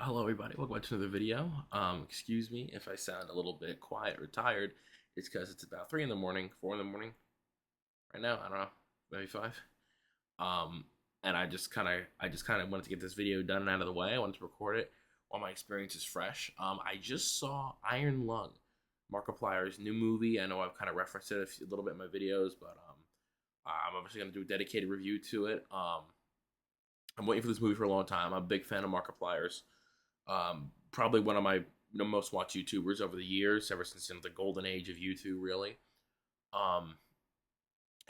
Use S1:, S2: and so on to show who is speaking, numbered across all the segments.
S1: Hello everybody, welcome back to another video. Excuse me if I sound a little bit quiet or tired. It's because it's about 3 in the morning, 4 in the morning right now. I don't know, maybe 5. Um, and I just kind of wanted to get this video done and out of the way. I wanted to record it while my experience is fresh. I just saw Iron Lung, Markiplier's new movie. I know I've kind of referenced it a little bit in my videos, but I'm obviously gonna do a dedicated review to it. I'm waiting for this movie for a long time. I'm a big fan of Markiplier's. Probably one of my most watched YouTubers over the years, ever since the golden age of YouTube, really. Um,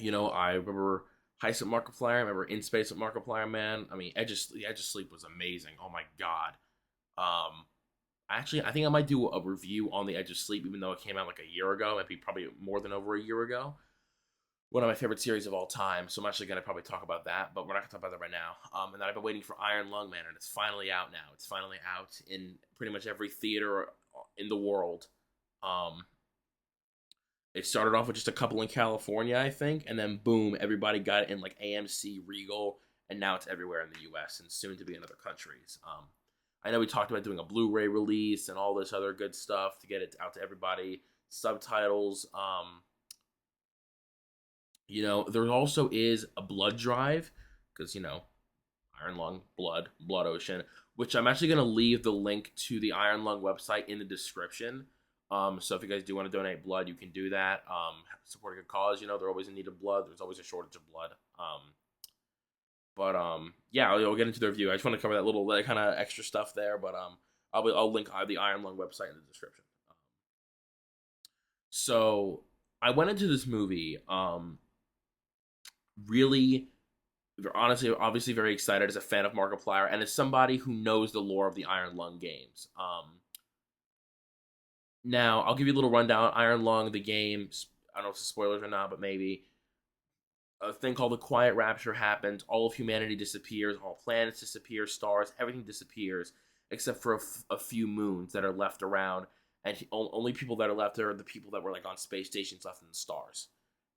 S1: I remember Heist at Markiplier. I remember In Space at Markiplier. Man, I mean, Edge of Sleep was amazing. Oh my god. Um, I think I might do a review on the Edge of Sleep, even though it came out like a year ago. Maybe probably more than over a year ago. One of my favorite series of all time. So I'm actually gonna probably talk about that, but we're not gonna talk about that right now. And then I've been waiting for Iron Lung, man, and it's finally out now. It's finally out in pretty much every theater in the world. Um, it started off with just a couple in California, I think, and then boom, everybody got it in like AMC, Regal, and now it's everywhere in the U.S. and soon to be in other countries. I know we talked about doing a Blu-ray release and all this other good stuff to get it out to everybody. Subtitles. There also is a blood drive because Iron Lung, Blood Ocean, which I'm actually gonna leave the link to the Iron Lung website in the description. So if you guys do want to donate blood, you can do that. Support a good cause. They're always in need of blood. There's always a shortage of blood. But yeah, I'll get into the review. I just want to cover that little kind of extra stuff there. But I'll link the Iron Lung website in the description. So I went into this movie. Really, honestly, obviously very excited as a fan of Markiplier and as somebody who knows the lore of the Iron Lung games. Now, I'll give you a little rundown. Iron Lung, the games, I don't know if it's spoilers or not, but maybe. A thing called the Quiet Rapture happens. All of humanity disappears. All planets disappear. Stars, everything disappears except for a few moons that are left around. And only people that are left are the people that were like on space stations left in the stars.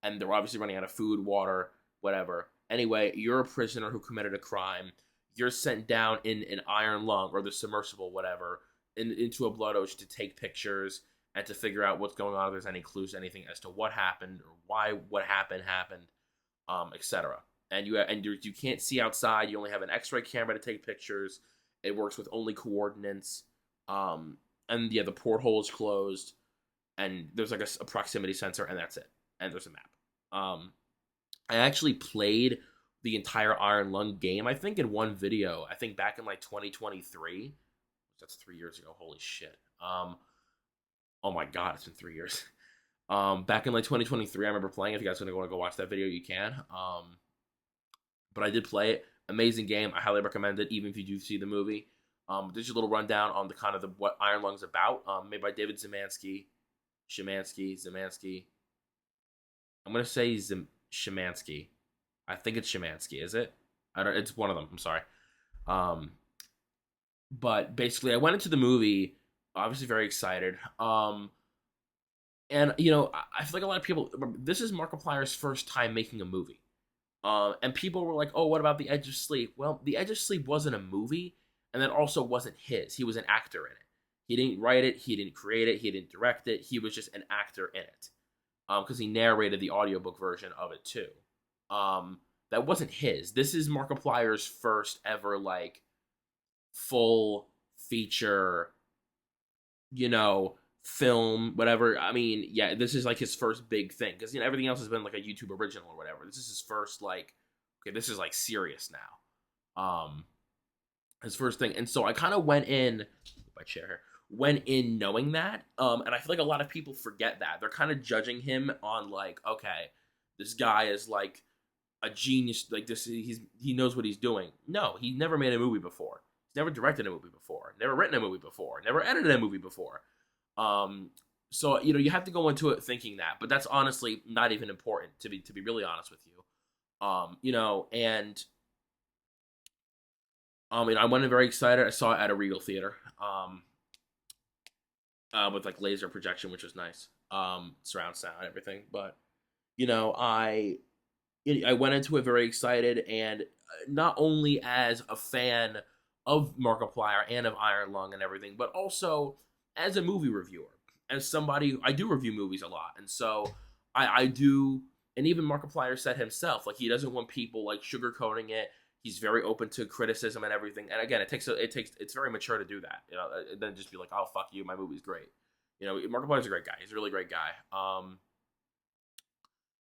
S1: And they're obviously running out of food, water, whatever. Anyway, you're a prisoner who committed a crime. You're sent down in an Iron Lung or the submersible, whatever, into a blood ocean to take pictures and to figure out what's going on. If there's any clues, anything as to what happened or why what happened, etc. And you can't see outside. You only have an X-ray camera to take pictures. It works with only coordinates. And yeah, the porthole is closed, and there's like a proximity sensor, and that's it. And there's a map. I actually played the entire Iron Lung game, I think, in one video. I think back in like 2023. That's 3 years ago. Holy shit. Oh my god, it's been 3 years. Back in like 2023, I remember playing. If you guys want to go watch that video, you can. But I did play it. Amazing game. I highly recommend it, even if you do see the movie. There's a little rundown on the kind of what Iron Lung's about. Made by David Zemansky. I'm gonna say Shemansky. I think it's Shemansky. Is it? I don't. It's one of them. I'm sorry. Um, but basically, I went into the movie obviously very excited. And I feel like a lot of people. This is Markiplier's first time making a movie. And people were like, "Oh, what about The Edge of Sleep?" Well, The Edge of Sleep wasn't a movie, and that also wasn't his. He was an actor in it. He didn't write it. He didn't create it. He didn't direct it. He was just an actor in it. Because he narrated the audiobook version of it too. That wasn't his. This is Markiplier's first ever like full feature, film, whatever. I mean, yeah, this is like his first big thing because everything else has been like a YouTube original or whatever. This is his first like, okay, this is like serious now. His first thing, and so I kind of went in my chair here. Went in knowing that, and I feel like a lot of people forget that they're kind of judging him on like, okay, this guy is like a genius, like this, he knows what he's doing. No, he never made a movie before. He's never directed a movie before. Never written a movie before. Never edited a movie before. So you have to go into it thinking that, but that's honestly not even important to be really honest with you. And I went in very excited. I saw it at a Regal theater. With like laser projection, which was nice. Surround sound and everything. But I went into it very excited, and not only as a fan of Markiplier and of Iron Lung and everything, but also as a movie reviewer, as somebody, I do review movies a lot, and so I do, and even Markiplier said himself, like, he doesn't want people like sugarcoating it. He's very open to criticism and everything. And again, it's very mature to do that, and then just be like, oh fuck you, my movie's great. Markiplier's a great guy. He's a really great guy.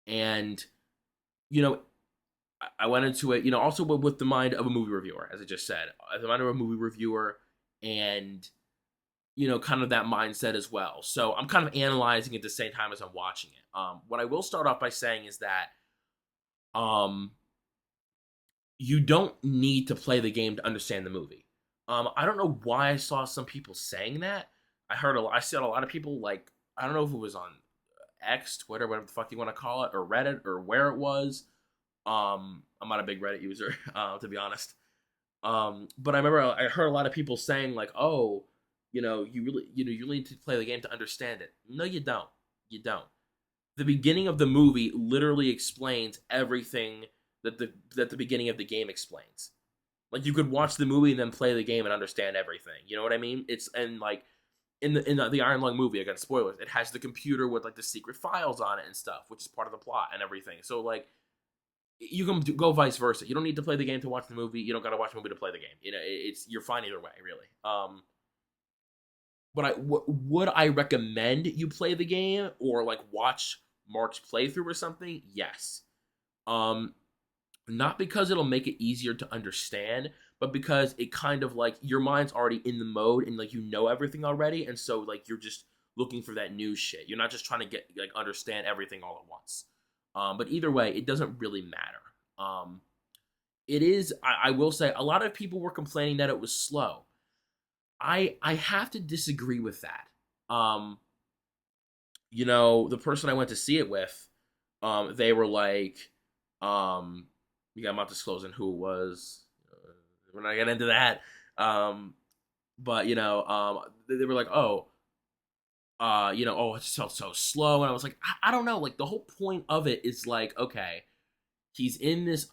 S1: And you know, I went into it, also with the mind of a movie reviewer, as I just said, the mind of a movie reviewer, and kind of that mindset as well. So I'm kind of analyzing it at the same time as I'm watching it. What I will start off by saying is that, you don't need to play the game to understand the movie. I don't know why I saw some people saying that. I saw a lot of people, like, I don't know if it was on X, Twitter, whatever the fuck you want to call it, or Reddit, or where it was. I'm not a big Reddit user, to be honest. But I remember I heard a lot of people saying, like, oh, you really need to play the game to understand it. No, you don't. You don't. The beginning of the movie literally explains everything that the beginning of the game explains. Like, you could watch the movie and then play the game and understand everything. You know what I mean? And like in the Iron Lung movie, again, spoilers, it has the computer with like the secret files on it and stuff, which is part of the plot and everything. So like, you can go vice versa. You don't need to play the game to watch the movie. You don't got to watch the movie to play the game. You're fine either way, really. But would I recommend you play the game or like watch Mark's playthrough or something? Yes. Not because it'll make it easier to understand, but because it kind of like your mind's already in the mode and like everything already, and so like you're just looking for that new shit. You're not just trying to get like understand everything all at once. But either way, it doesn't really matter. It is. I will say a lot of people were complaining that it was slow. I have to disagree with that. The person I went to see it with, they were like, I'm not disclosing who it was. We're not getting into that. But they were like, oh, it just felt so slow, and I was like, I don't know. Like, the whole point of it is like, okay, he's in this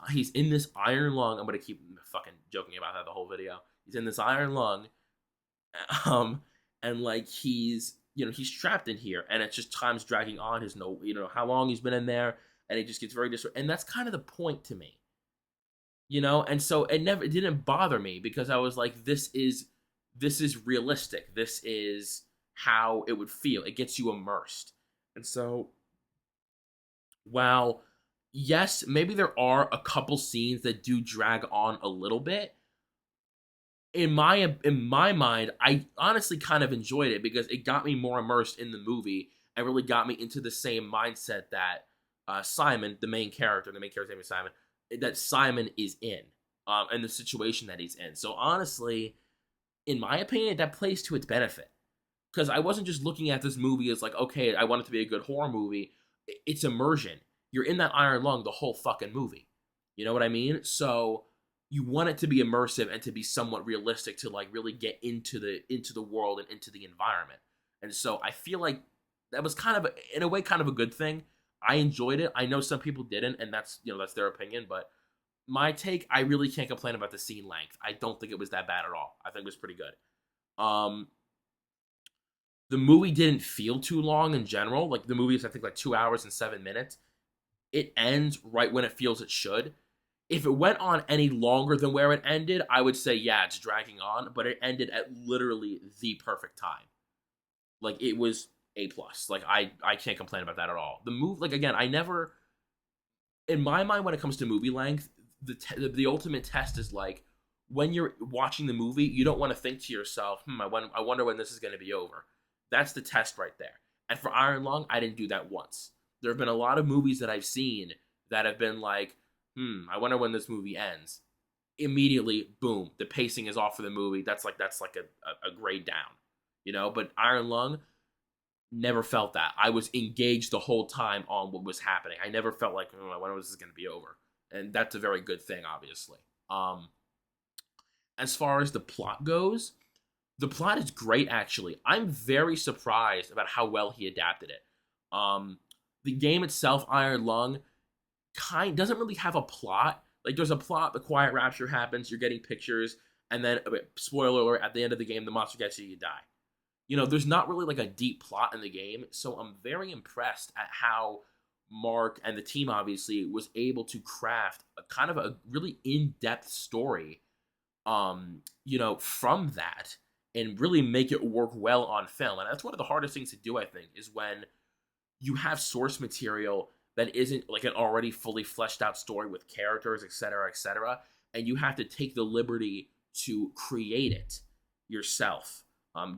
S1: Iron Lung. I'm gonna keep fucking joking about that the whole video. He's in this Iron Lung, and like he's trapped in here, and it's just time's dragging on. His how long he's been in there, and it just gets very and that's kind of the point to me. And so it didn't bother me because I was like, this is realistic. This is how it would feel. It gets you immersed. And so, while yes, maybe there are a couple scenes that do drag on a little bit, in my mind, I honestly kind of enjoyed it because it got me more immersed in the movie and really got me into the same mindset that Simon, the main character's name is Simon, that Simon is in, and the situation that he's in. So honestly, in my opinion, that plays to its benefit. Because I wasn't just looking at this movie as like, okay, I want it to be a good horror movie. It's immersion. You're in that Iron Lung the whole fucking movie. You know what I mean? So you want it to be immersive and to be somewhat realistic to like really get into the world and into the environment. And so I feel like that was kind of in a way kind of a good thing. I enjoyed it. I know some people didn't, and that's their opinion, but my take, I really can't complain about the scene length. I don't think it was that bad at all. I think it was pretty good. The movie didn't feel too long in general. Like, the movie is, I think, like 2 hours and 7 minutes. It ends right when it feels it should. If it went on any longer than where it ended, I would say, yeah, it's dragging on, but it ended at literally the perfect time. Like, it was A+. Like, I can't complain about that at all. The movie, like, again, I never, in my mind, when it comes to movie length, the ultimate test is like, when you're watching the movie, you don't want to think to yourself, I wonder when this is going to be over. That's the test right there. And for Iron Lung, I didn't do that once. There have been a lot of movies that I've seen that have been like, I wonder when this movie ends. Immediately, boom, the pacing is off for the movie. That's like a grade down, But Iron Lung, never felt that. I was engaged the whole time on what was happening. I never felt like, when was this going to be over? And that's a very good thing, obviously. As far as the plot goes, the plot is great, actually. I'm very surprised about how well he adapted it. The game itself, Iron Lung, doesn't really have a plot. Like, there's a plot, the Quiet Rapture happens, you're getting pictures, and then spoiler alert, at the end of the game, the monster gets you, you die. There's not really like a deep plot in the game, so I'm very impressed at how Mark and the team obviously was able to craft a kind of a really in-depth story, from that, and really make it work well on film. And that's one of the hardest things to do, I think, is when you have source material that isn't like an already fully fleshed out story with characters, etc., and you have to take the liberty to create it yourself.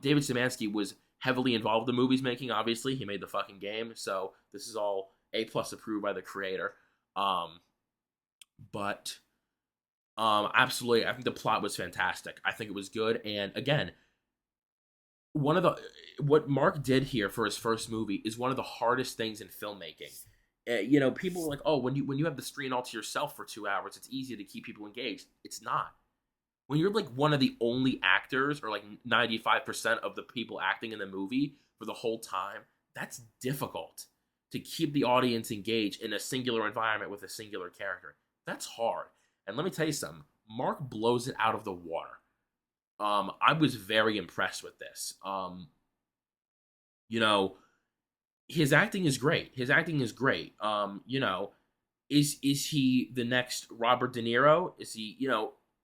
S1: David Szymanski was heavily involved in movies making. Obviously, he made the fucking game, so this is all A+ approved by the creator. But absolutely, I think the plot was fantastic. I think it was good, and again, what Mark did here for his first movie is one of the hardest things in filmmaking. People are like, oh, when you have the screen all to yourself for 2 hours, it's easy to keep people engaged. It's not. When you're like one of the only actors, or like 95% of the people acting in the movie for the whole time, that's difficult to keep the audience engaged in a singular environment with a singular character. That's hard. And let me tell you something, Mark blows it out of the water. I was very impressed with this. His acting is great. Is he the next Robert De Niro? Is he,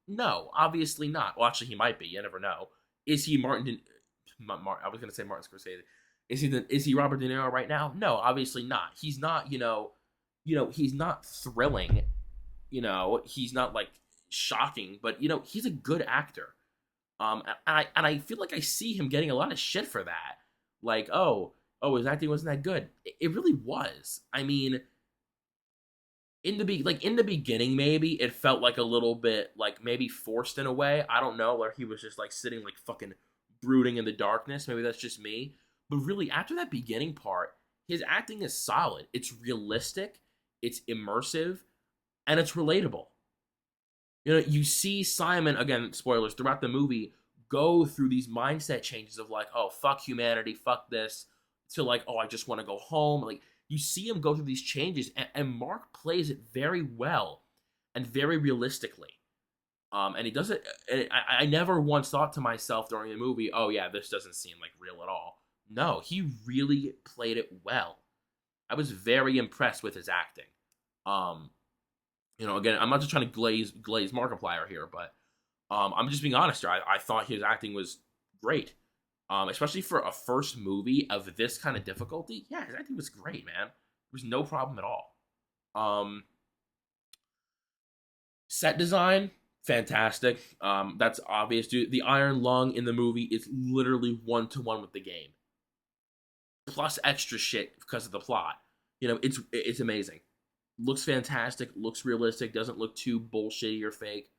S1: no, obviously not. Well, actually, he might be. You never know. Is he I was gonna say Martin Scorsese. Is he Robert De Niro right now? No, obviously not. He's not. He's not thrilling. He's not like shocking, but he's a good actor. And I feel like I see him getting a lot of shit for that. Like, his acting wasn't that good. It really was. I mean, in the beginning, maybe it felt like a little bit like maybe forced in a way. I don't know, where he was just like sitting like fucking brooding in the darkness. Maybe that's just me. But really, after that beginning part, his acting is solid. It's realistic, it's immersive, and it's relatable. You see Simon, again, spoilers, throughout the movie, go through these mindset changes of like, oh, fuck humanity, fuck this, to like, oh, I just want to go home. Like, you see him go through these changes, and Mark plays it very well and very realistically. And he does it. I never once thought to myself during the movie, oh, yeah, this doesn't seem like real at all. No, he really played it well. I was very impressed with his acting. Again, I'm not just trying to glaze Markiplier here, but I'm just being honest here. I thought his acting was great, especially for a first movie of this kind of difficulty. Yeah, his acting was great, man. There was no problem at all. Set design, fantastic. That's obvious, dude. The Iron Lung in the movie is literally 1-to-1 with the game, plus extra shit because of the plot. It's amazing. Looks fantastic, looks realistic, doesn't look too bullshitty or fake.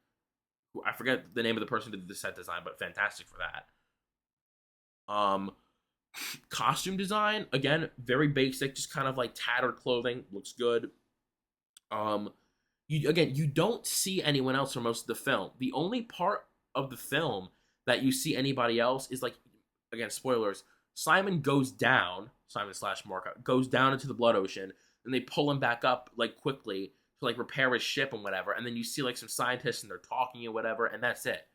S1: I forget the name of the person who did the set design, but fantastic for that. Costume design, again, very basic, just kind of like tattered clothing, looks good. You don't see anyone else for most of the film. The only part of the film that you see anybody else is like, again, spoilers, Simon slash Mark goes down into the blood ocean, and they pull him back up like quickly to like repair his ship and whatever, and then you see like some scientists and they're talking and whatever, and that's it.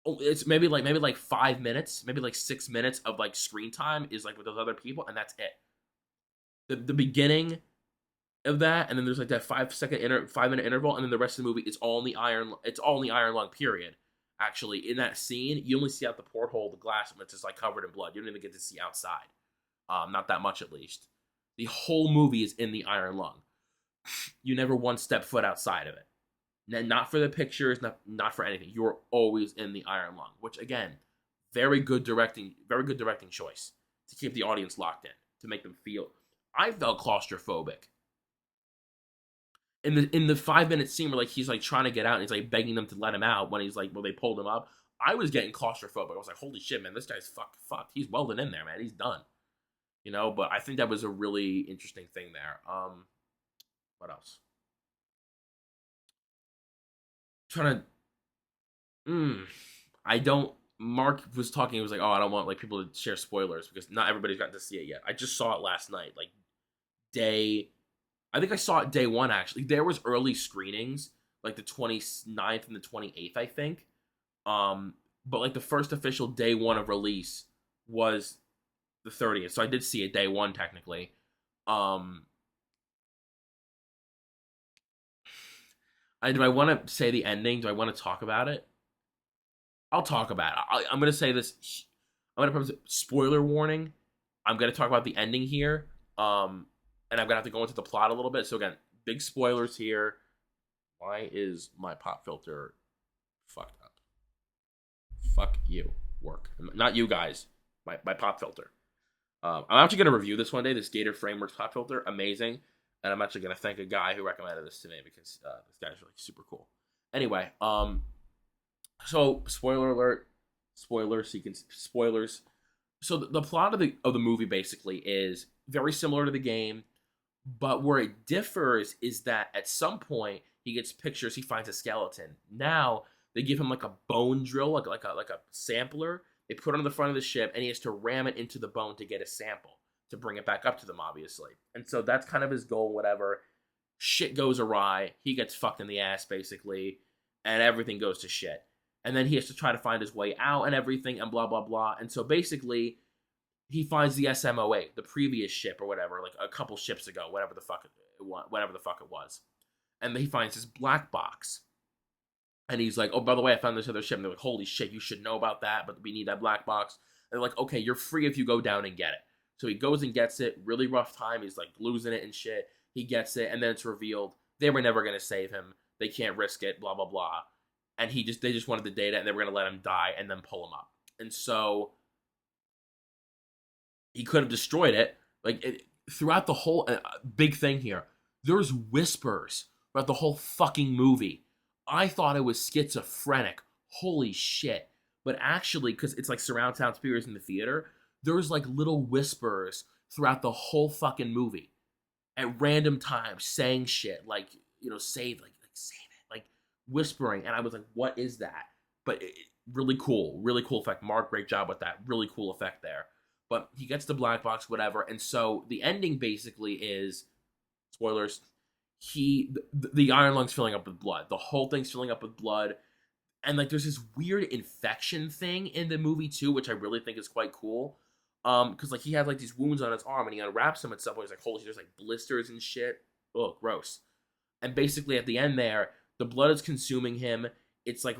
S1: It's maybe like 5 minutes, maybe like 6 minutes of like screen time is like with those other people, and that's it. The beginning of that, and then there's like that 5-minute interval, and then the rest of the movie is all in the Iron Lung period. Actually, in that scene, you only see out the porthole, the glass, which is like covered in blood. You don't even get to see outside. Not that much, at least. The whole movie is in the Iron Lung. You never once step foot outside of it. Not for the pictures, not for anything. You're always in the Iron Lung, which again, very good directing choice to keep the audience locked in, to make them feel. I felt claustrophobic in the 5-minute scene where like he's like trying to get out and he's like begging them to let him out when he's like, well, they pulled him up. I was getting claustrophobic. I was like, holy shit, man, this guy's fucked. He's welded in there, man. He's done. But I think that was a really interesting thing there. What else? I don't. Mark was talking. He was like, "Oh, I don't want like people to share spoilers because not everybody's gotten to see it yet." I just saw it last night, like I think I saw it day one actually. There was early screenings, like the 29th and the 28th, I think. Um, but like the first official day one of release was the 30th, so I did see it day one technically. Um, do I want to say the ending? Do I want to talk about it? I'll talk about it. I'm gonna say this. I'm gonna put spoiler warning. I'm gonna talk about the ending here. And I'm gonna have to go into the plot a little bit. So again, big spoilers here. Why is my pop filter fucked up? Fuck you. Work. Not you guys. My pop filter. I'm actually gonna review this one day. This Gator Frameworks pop filter, amazing. And I'm actually gonna thank a guy who recommended this to me because this guy's really super cool. Anyway, so spoiler alert, spoiler sequence, spoilers. So the plot of the movie basically is very similar to the game, but where it differs is that at some point he gets pictures, he finds a skeleton. Now they give him like a bone drill, like a sampler. They put it on the front of the ship, and he has to ram it into the bone to get a sample to bring it back up to them, obviously. And so that's kind of his goal. Whatever shit goes awry, he gets fucked in the ass basically, and everything goes to shit. And then he has to try to find his way out and everything, and blah blah blah. And so basically, he finds the SMOA, the previous ship or whatever, like a couple ships ago, whatever the fuck it was. And then he finds this black box. And he's like, oh, by the way, I found this other ship. And they're like, holy shit, you should know about that, but we need that black box. And they're like, okay, you're free if you go down and get it. So he goes and gets it. Really rough time. He's like losing it and shit. He gets it, and then it's revealed they were never going to save him. They can't risk it, blah, blah, blah. And they just wanted the data, and they were going to let him die and then pull him up. And so he could have destroyed it. Throughout the whole big thing here, there's whispers throughout the whole fucking movie. I thought it was schizophrenic. Holy shit. But actually, because it's like surround sound speakers in the theater, there's like little whispers throughout the whole fucking movie at random times saying shit like, save, save it, like whispering. And I was like, what is that? But really cool effect. Mark, great job with that. Really cool effect there. But he gets the black box, whatever. And so the ending basically is, spoilers, the iron lung's filling up with blood. The whole thing's filling up with blood. And like there's this weird infection thing in the movie too, which I really think is quite cool. Because like he had like these wounds on his arm and he unwraps them at some point. He's like, holy shit, there's like blisters and shit. Oh, gross. And basically at the end there, the blood is consuming him. It's like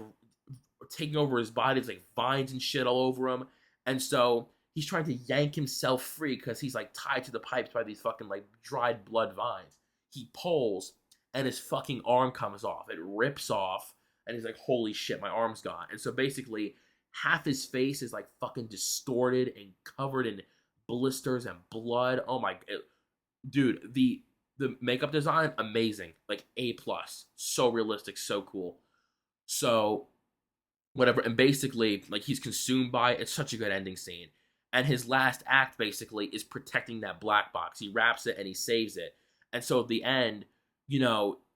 S1: taking over his body. It's like vines and shit all over him. And so he's trying to yank himself free because he's like tied to the pipes by these fucking like dried blood vines. He pulls and his fucking arm comes off. It rips off and he's like, holy shit, my arm's gone. And so basically half his face is like fucking distorted and covered in blisters and blood. Oh my, dude, the makeup design, amazing. Like A plus. So realistic, so cool. So whatever, and basically like he's consumed by it. It's such a good ending scene. And his last act basically is protecting that black box. He wraps it and he saves it. And so at the end,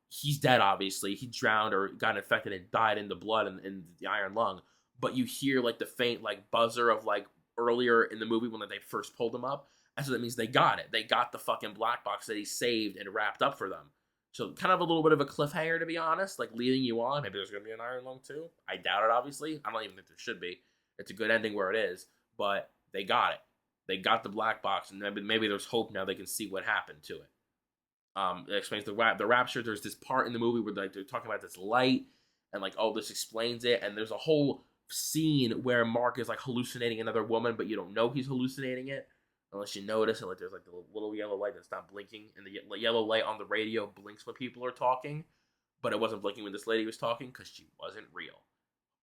S1: he's dead, obviously. He drowned or got infected and died in the blood and the iron lung. But you hear like the faint like buzzer of like earlier in the movie when they first pulled him up. And so that means they got it. They got the fucking black box that he saved and wrapped up for them. So kind of a little bit of a cliffhanger, to be honest, like leading you on. Maybe there's going to be an iron lung too. I doubt it, obviously. I don't even think there should be. It's a good ending where it is. But they got it. They got the black box, and maybe there's hope now they can see what happened to it. It explains the rapture. There's this part in the movie where they're talking about this light, and like, oh, this explains it. And there's a whole scene where Mark is like hallucinating another woman, but you don't know he's hallucinating it unless you notice. And like, there's like the little yellow light that's not blinking, and the yellow light on the radio blinks when people are talking, but it wasn't blinking when this lady was talking because she wasn't real.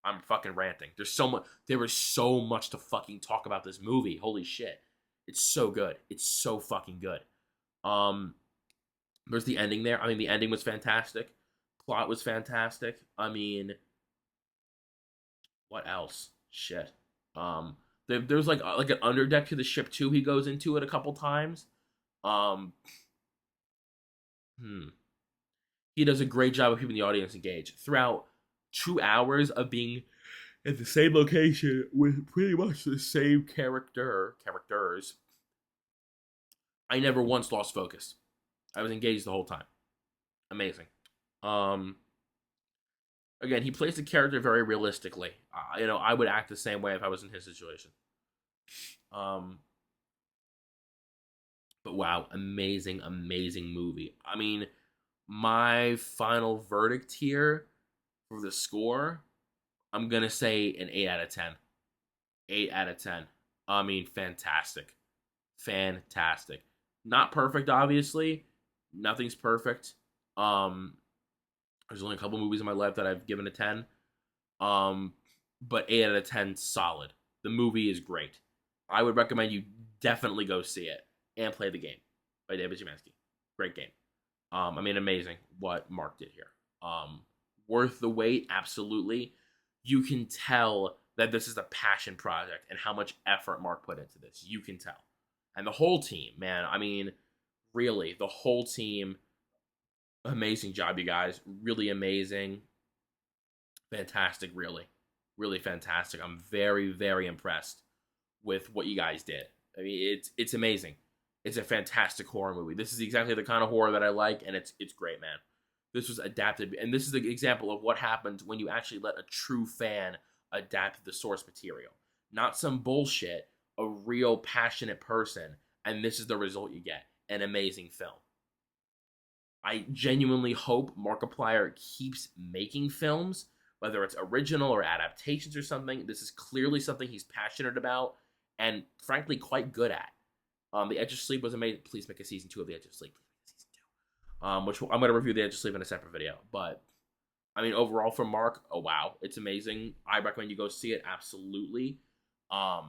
S1: I'm fucking ranting. There was so much to fucking talk about this movie. Holy shit. It's so good. It's so fucking good. There's the ending there. I mean, the ending was fantastic. Plot was fantastic. I mean, what else? Shit. There's like an underdeck to the ship too. He goes into it a couple times. Um, He does a great job of keeping the audience engaged throughout 2 hours of being at the same location with pretty much the same characters. I never once lost focus. I was engaged the whole time. Amazing. Um Again, he plays the character very realistically. I would act the same way if I was in his situation. Um, but wow, amazing, amazing movie. I mean, my final verdict here for the score, I'm gonna say an 8 out of 10. 8 out of 10. I mean, fantastic, fantastic. Not perfect, obviously. Nothing's perfect. Um, there's only a couple movies in my life that I've given a 10. Um, but 8 out of 10, solid. The movie is great. I would recommend you definitely go see it and play the game by David Szymanski. Great game. I mean, amazing what Mark did here. Worth the wait, absolutely. You can tell that this is a passion project and how much effort Mark put into this. You can tell. And the whole team, man, I mean, really, the whole team, amazing job, you guys. Really amazing. Fantastic, really. Really fantastic. I'm very, very impressed with what you guys did. I mean, it's amazing. It's a fantastic horror movie. This is exactly the kind of horror that I like, and it's great, man. This was adapted, and this is the example of what happens when you actually let a true fan adapt the source material. Not some bullshit, a real passionate person, and this is the result you get. An amazing film. I genuinely hope Markiplier keeps making films, whether it's original or adaptations or something. This is clearly something he's passionate about and frankly quite good at. The Edge of Sleep was amazing. Please make a season 2 of The Edge of Sleep. Season 2. Which I'm going to review The Edge of Sleep in a separate video. But I mean, overall from Mark, oh wow, it's amazing. I recommend you go see it. Absolutely. I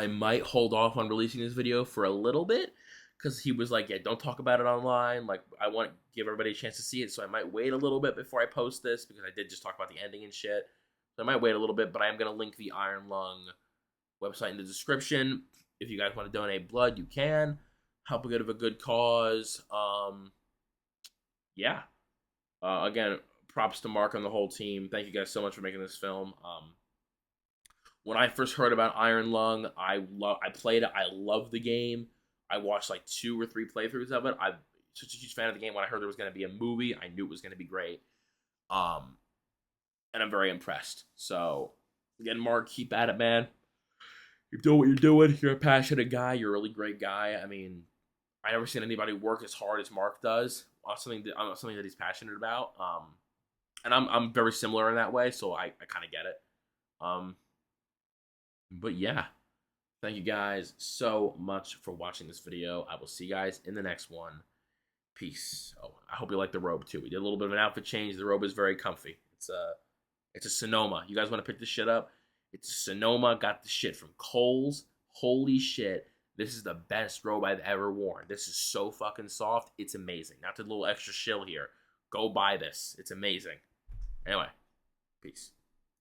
S1: might hold off on releasing this video for a little bit because he was like, yeah, don't talk about it online. Like, I want to give everybody a chance to see it. So I might wait a little bit before I post this because I did just talk about the ending and shit. So I might wait a little bit, but I am going to link the Iron Lung website in the description. If you guys want to donate blood, you can. Help a bit of a good cause. Yeah. Again, props to Mark and the whole team. Thank you guys so much for making this film. When I first heard about Iron Lung, I played it. I loved the game. I watched like 2 or 3 playthroughs of it. I'm such a huge fan of the game. When I heard there was going to be a movie, I knew it was going to be great. And I'm very impressed. So again, Mark, keep at it, man. You're doing what you're doing. You're a passionate guy. You're a really great guy. I mean, I never seen anybody work as hard as Mark does on something that he's passionate about. And I'm very similar in that way, so I kind of get it. But yeah, thank you guys so much for watching this video. I will see you guys in the next one. Peace. Oh, I hope you like the robe too. We did a little bit of an outfit change. The robe is very comfy. It's a Sonoma. You guys want to pick this shit up? It's a Sonoma. Got the shit from Kohl's. Holy shit. This is the best robe I've ever worn. This is so fucking soft. It's amazing. Not the little extra shill here. Go buy this. It's amazing. Anyway, peace.